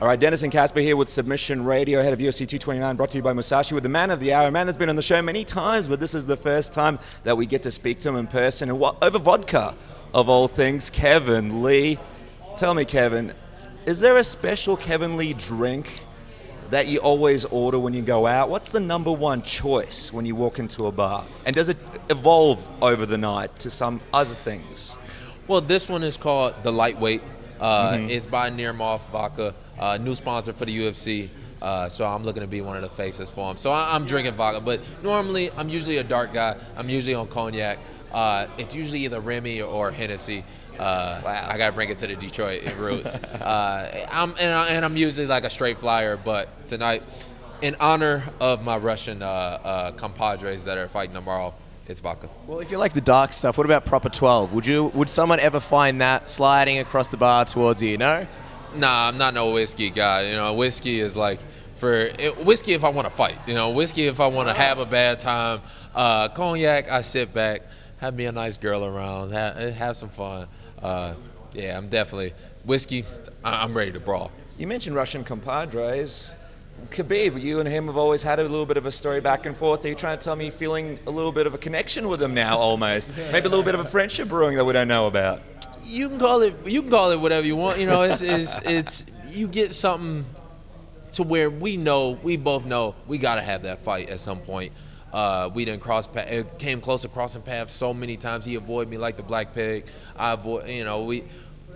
All right, Dennis and Casper here with Submission Radio, ahead of UFC 229, brought to you by Musashi, with the man of the hour, a man that's been on the show many times, but this is the first time that we get to speak to him in person, and over vodka, of all things, Kevin Lee. Tell me, Kevin, is there a special Kevin Lee drink that you always order when you go out? What's the number one choice when you walk into a bar? And does it evolve over the night to some other things? Well, this one is called the Lightweight. It's by Nirmov Vodka, new sponsor for the UFC. So I'm looking to be one of the faces for them. So I'm drinking vodka, but normally I'm usually a dark guy. I'm usually on cognac. It's usually either Remy or Hennessy. Wow. I gotta bring it to the Detroit roots. I'm usually like a straight flyer, but tonight, in honor of my Russian compadres that are fighting tomorrow, it's vodka. Well, if you like the dark stuff, what about Proper 12? Would someone ever find that sliding across the bar towards you? No. Nah, I'm not no whiskey guy. You know, whiskey is like whiskey if I want to fight. You know, whiskey if I want to have a bad time. Cognac, I sit back, have me a nice girl around, have some fun. Yeah, I'm definitely whiskey. I'm ready to brawl. You mentioned Russian compadres. Khabib, you and him have always had a little bit of a story back and forth. Are you trying to tell me you're feeling a little bit of a connection with him now, almost? Maybe a little bit of a friendship brewing that we don't know about. You can call it whatever you want. You know, it's you get something to where we both know we gotta have that fight at some point. We didn't came close to crossing paths so many times. He avoided me like the black pig. I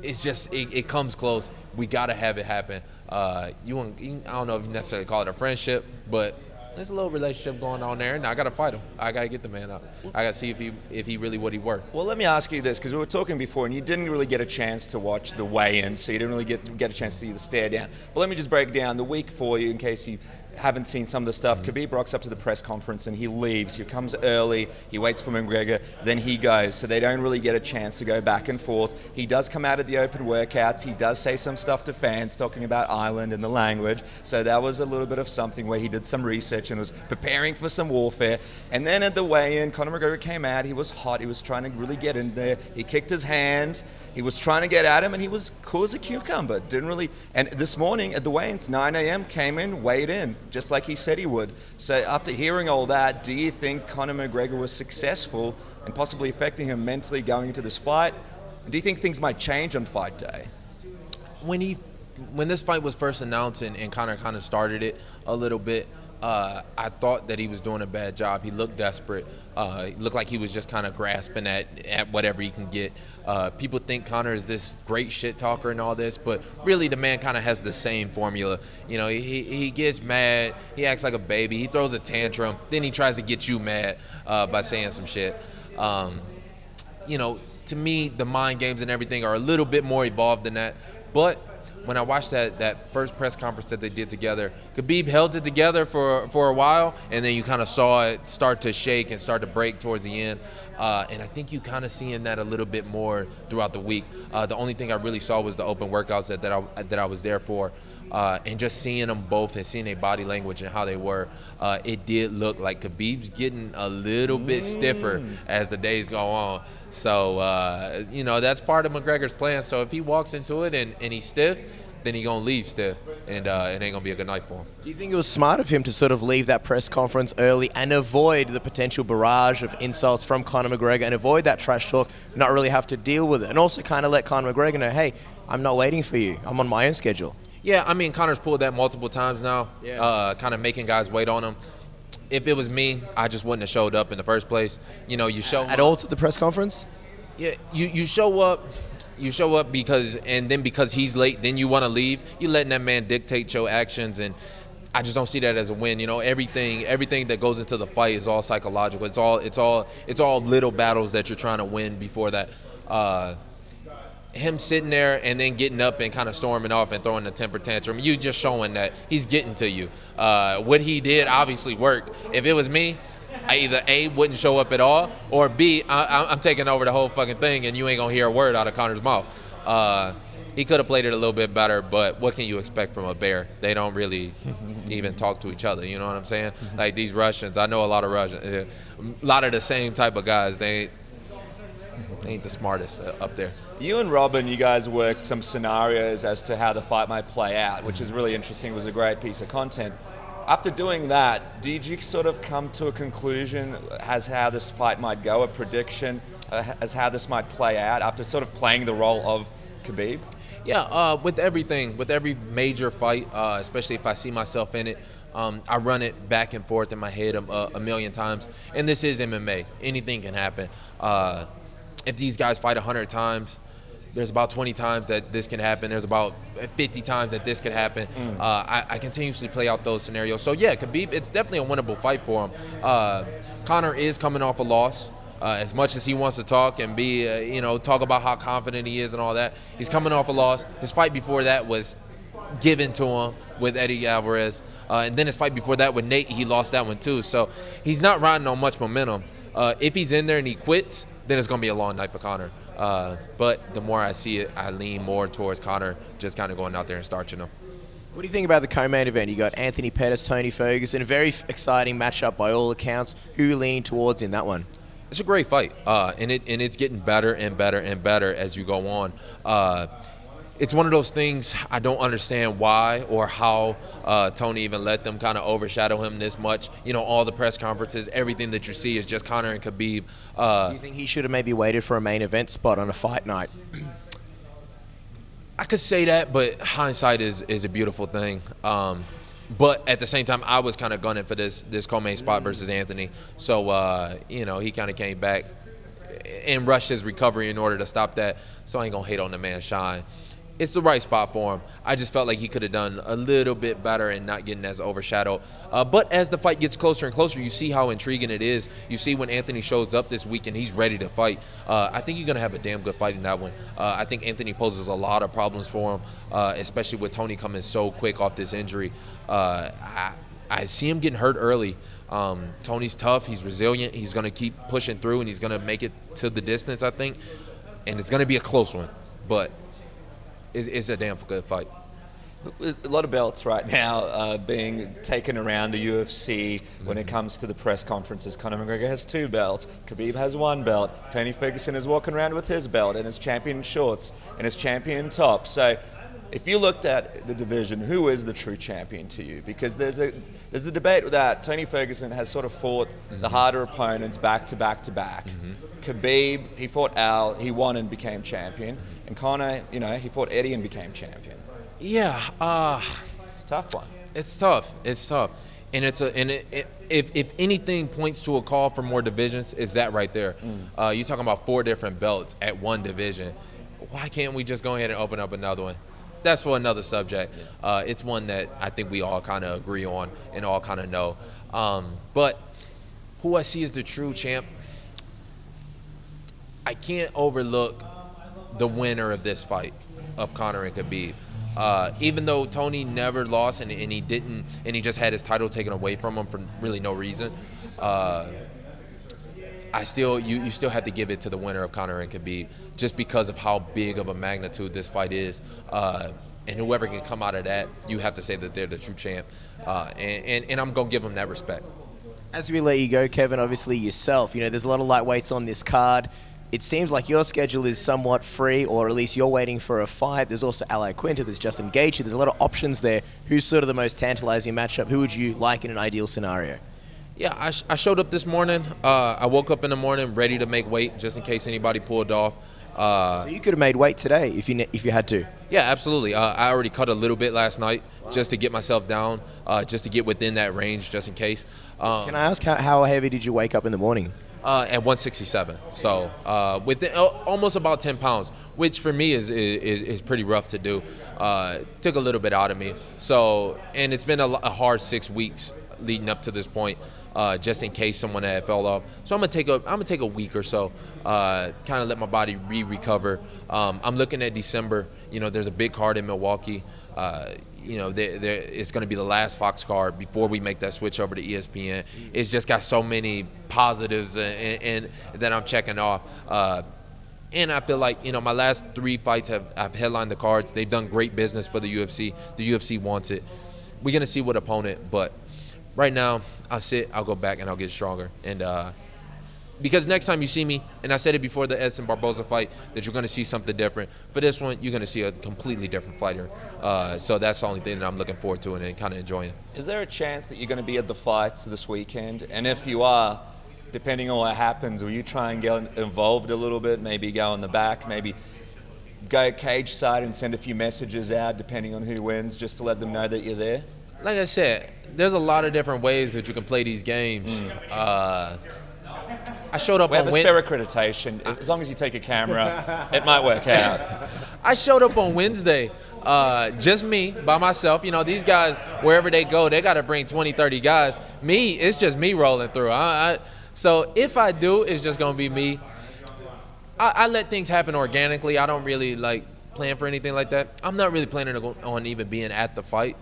it comes close. We gotta have it happen. I don't know if you necessarily call it a friendship, but there's a little relationship going on there, and I gotta fight him. I gotta get the man up. I gotta see if he really what he worth. Well, let me ask you this, because we were talking before, and you didn't really get a chance to watch the weigh-in, so you didn't really get a chance to see the stare down. But let me just break down the week for you in case you haven't seen some of the stuff. Khabib rocks up to the press conference and he leaves. He comes early, he waits for McGregor, then he goes. So they don't really get a chance to go back and forth. He does come out of the open workouts. He does say some stuff to fans talking about Ireland and the language. So that was a little bit of something where he did some research and was preparing for some warfare. And then at the weigh-in, Conor McGregor came out. He was hot. He was trying to really get in there. He kicked his hand. He was trying to get at him, and he was cool as a cucumber. Didn't really. And this morning at the weigh-ins, 9 a.m., came in, weighed in, just like he said he would. So after hearing all that, do you think Conor McGregor was successful and possibly affecting him mentally going into this fight? Do you think things might change on fight day? When this fight was first announced and Conor kind of started it a little bit, I thought that he was doing a bad job. He looked desperate. He looked like he was just kind of grasping at whatever he can get. People think Conor is this great shit talker and all this, but really the man kind of has the same formula. You know, he gets mad, he acts like a baby, he throws a tantrum, then he tries to get you mad by saying some shit. You know, to me, the mind games and everything are a little bit more evolved than that. But when I watched that first press conference that they did together, Khabib held it together for a while, and then you kind of saw it start to shake and start to break towards the end. And I think you kind of seeing that a little bit more throughout the week. The only thing I really saw was the open workouts that I was there for. And just seeing them both and seeing their body language and how they were, it did look like Khabib's getting a little bit stiffer as the days go on. So, you know, that's part of McGregor's plan. So if he walks into it and he's stiff, then he's going to leave stiff, and it ain't going to be a good night for him. Do you think it was smart of him to sort of leave that press conference early and avoid the potential barrage of insults from Conor McGregor and avoid that trash talk, not really have to deal with it, and also kind of let Conor McGregor know, hey, I'm not waiting for you. I'm on my own schedule. Yeah, I mean, Conor's pulled that multiple times now, kind of making guys wait on him. If it was me, I just wouldn't have showed up in the first place. You know, you show at all to the press conference? Yeah, you show up. You show up because he's late, then you want to leave. You're letting that man dictate your actions, and I just don't see that as a win. You know, everything that goes into the fight is all psychological. It's all little battles that you're trying to win before that. Him sitting there and then getting up and kind of storming off and throwing a temper tantrum, you just showing that he's getting to you. What he did obviously worked. If it was me, I either A, wouldn't show up at all, or B, I'm taking over the whole fucking thing and you ain't gonna hear a word out of Conor's mouth. He could have played it a little bit better, but what can you expect from a bear? They don't really even talk to each other, you know what I'm saying? Like these Russians, I know a lot of Russians, a lot of the same type of guys. ain't the smartest up there. You and Robin, you guys worked some scenarios as to how the fight might play out, which is really interesting. It was a great piece of content. After doing that, did you sort of come to a conclusion as how this fight might go, a prediction as how this might play out after sort of playing the role of Khabib? Yeah, with every major fight, especially if I see myself in it, I run it back and forth in my head a million times. And this is MMA. Anything can happen. If these guys fight 100 times, there's about 20 times that this can happen. There's about 50 times that this could happen. I continuously play out those scenarios. So, yeah, Khabib, it's definitely a winnable fight for him. Conor is coming off a loss. As much as he wants to talk and be, talk about how confident he is and all that, he's coming off a loss. His fight before that was given to him with Eddie Alvarez. And then his fight before that with Nate, he lost that one too. So he's not riding on much momentum. If he's in there and he quits, then it's going to be a long night for Conor. But the more I see it, I lean more towards Conor just kind of going out there and starching him. What do you think about the co-main event? You got Anthony Pettis, Tony Ferguson, a very exciting matchup by all accounts. Who are you leaning towards in that one? It's a great fight, and it's getting better and better and better as you go on. It's one of those things I don't understand why or how Tony even let them kind of overshadow him this much. All the press conferences, everything that you see is just Conor and Khabib. Do you think he should have maybe waited for a main event spot on a fight night? I could say that, but hindsight is a beautiful thing. But at the same time, I was kind of gunning for this co-main spot versus Anthony. So, he kind of came back and rushed his recovery in order to stop that. So I ain't going to hate on the man shine. It's the right spot for him. I just felt like he could have done a little bit better and not getting as overshadowed. But as the fight gets closer and closer, you see how intriguing it is. You see when Anthony shows up this week and he's ready to fight. I think you're going to have a damn good fight in that one. I think Anthony poses a lot of problems for him, especially with Tony coming so quick off this injury. I see him getting hurt early. Tony's tough. He's resilient. He's going to keep pushing through, and he's going to make it to the distance, I think. And it's going to be a close one. But it's a damn good fight. A lot of belts right now being taken around the UFC when it comes to the press conferences. Conor McGregor has 2 belts. Khabib has 1 belt. Tony Ferguson is walking around with his belt and his champion shorts and his champion top. So if you looked at the division, who is the true champion to you? Because there's a debate that Tony Ferguson has sort of fought the harder opponents back to back to back. Khabib, he fought Al, he won and became champion. And Conor, he fought Eddie and became champion. Yeah, It's a tough one. It's tough. And if anything points to a call for more divisions, it's that right there. You're talking about 4 different belts at one division. Why can't we just go ahead and open up another one? That's for another subject. It's one that I think we all kind of agree on and all kind of know. But who I see as the true champ, I can't overlook the winner of this fight, of Conor and Khabib. Even though Tony never lost and he didn't, and he just had his title taken away from him for really no reason, you still have to give it to the winner of Conor and Khabib just because of how big of a magnitude this fight is. And whoever can come out of that, you have to say that they're the true champ. And I'm going to give them that respect. As we let you go, Kevin, obviously yourself, there's a lot of lightweights on this card. It seems like your schedule is somewhat free, or at least you're waiting for a fight. There's also Ally Quinter, there's Justin Gaethje. There's a lot of options there. Who's sort of the most tantalizing matchup? Who would you like in an ideal scenario? Yeah, I showed up this morning. I woke up in the morning ready to make weight just in case anybody pulled off. So you could have made weight today if you had to. Yeah, absolutely. I already cut a little bit last night just to get myself down, just to get within that range just in case. Can I ask how heavy did you wake up in the morning? At 167, so within almost about 10 pounds, which for me is pretty rough to do. Took a little bit out of me. So, and it's been a hard 6 weeks leading up to this point, just in case someone had fell off. So I'm gonna take a week or so, kind of let my body recover. I'm looking at December. There's a big card in Milwaukee. It's going to be the last Fox card before we make that switch over to ESPN. It's just got so many positives and that I'm checking off. And I feel like, my last 3 fights I've headlined the cards. They've done great business for the UFC. The UFC wants it. We're going to see what opponent, but right now I'll sit, I'll go back, and I'll get stronger. And because next time you see me, and I said it before the Edson Barboza fight, that you're going to see something different. For this one, you're going to see a completely different fighter. So that's the only thing that I'm looking forward to and kind of enjoying. Is there a chance that you're going to be at the fights this weekend? And if you are, depending on what happens, will you try and get involved a little bit, maybe go in the back, maybe go cage side and send a few messages out depending on who wins, just to let them know that you're there? Like I said, there's a lot of different ways that you can play these games. I showed up We on have a spare accreditation. As long as you take a camera, it might work out. I showed up on Wednesday, just me, by myself. You know, these guys, wherever they go, they got to bring 20, 30 guys. Me, it's just me rolling through. So if I do, it's just going to be me. I let things happen organically. I don't really, like, plan for anything like that. I'm not really planning on even being at the fight.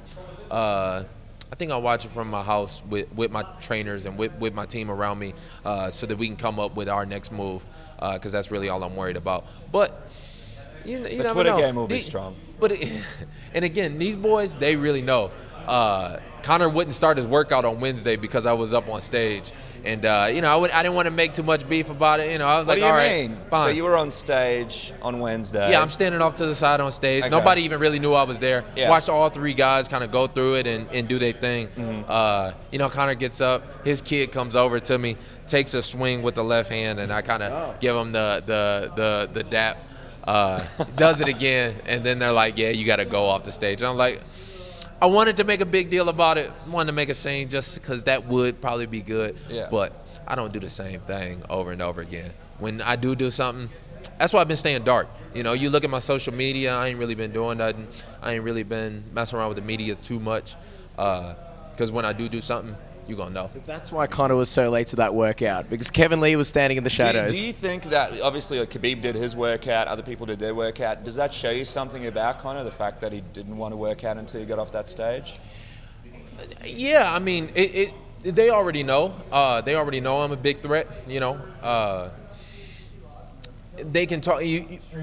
I think I'll watch it from my house with my trainers and with my team around me so that we can come up with our next move because that's really all I'm worried about. But you the never Twitter know. game will be strong. But and again, these boys, they really know. Conor wouldn't start his workout on Wednesday because I was up on stage. And, I didn't want to make too much beef about it. I was What like, do you all right, mean? fine. So you were on stage on Wednesday. Yeah, I'm standing off to the side on stage. Okay. Nobody even really knew I was there. Yeah. Watched all three guys kind of go through it and do their thing. Mm-hmm. Conor gets up. His kid comes over to me, takes a swing with the left hand, and I kind of give him the dap. Does it again, and then they're like, yeah, you got to go off the stage. And I'm like, I wanted to make a big deal about it. Wanted to make a scene just because that would probably be good. Yeah. But I don't do the same thing over and over again. When I do something, that's why I've been staying dark. You look at my social media, I ain't really been doing nothing. I ain't really been messing around with the media too much. Because when I do something, you're going to know. That's why Conor was so late to that workout, because Kevin Lee was standing in the shadows. Do you think that, obviously, Khabib did his workout, other people did their workout. Does that show you something about Conor, the fact that he didn't want to work out until he got off that stage? Yeah, I mean, they already know. They already know I'm a big threat, They can talk.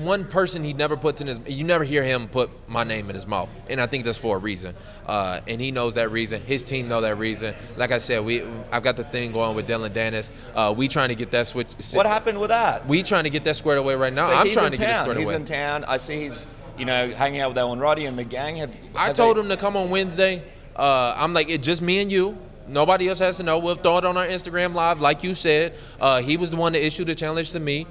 One person he never puts in his. You never hear him put my name in his mouth, and I think that's for a reason. And he knows that reason. His team know that reason. Like I said, I've got the thing going with Dylan Dennis. We trying to get that switch. What happened with that? We trying to get that squared away right now. So I'm he's trying in to get it squared He's away. in town. I see he's hanging out with Owen Roddy and the gang. I told him to come on Wednesday. I'm like, it's just me and you. Nobody else has to know. We'll throw it on our Instagram Live, like you said. He was the one that issued the challenge to me.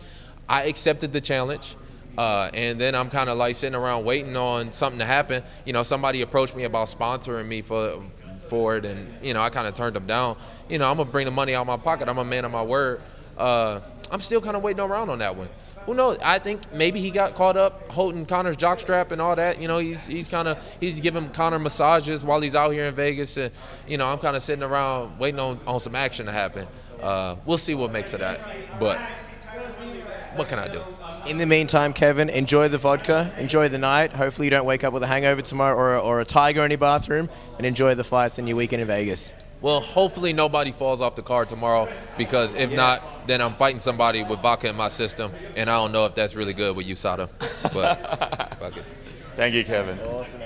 I accepted the challenge, and then I'm kind of like sitting around waiting on something to happen. Somebody approached me about sponsoring me for it, and I kind of turned them down. I'm gonna bring the money out of my pocket. I'm a man of my word. I'm still kind of waiting around on that one. Who knows? I think maybe he got caught up holding Conor's jockstrap and all that. He's giving Conor massages while he's out here in Vegas, and I'm kind of sitting around waiting on some action to happen. We'll see what makes of that, but. What can I do? In the meantime, Kevin, enjoy the vodka, enjoy the night. Hopefully you don't wake up with a hangover tomorrow or a tiger in your bathroom, and enjoy the fights and your weekend in Vegas. Well, hopefully nobody falls off the card tomorrow, because if not, then I'm fighting somebody with vodka in my system, and I don't know if that's really good with USADA. But fuck it. Thank you, Kevin. Awesome.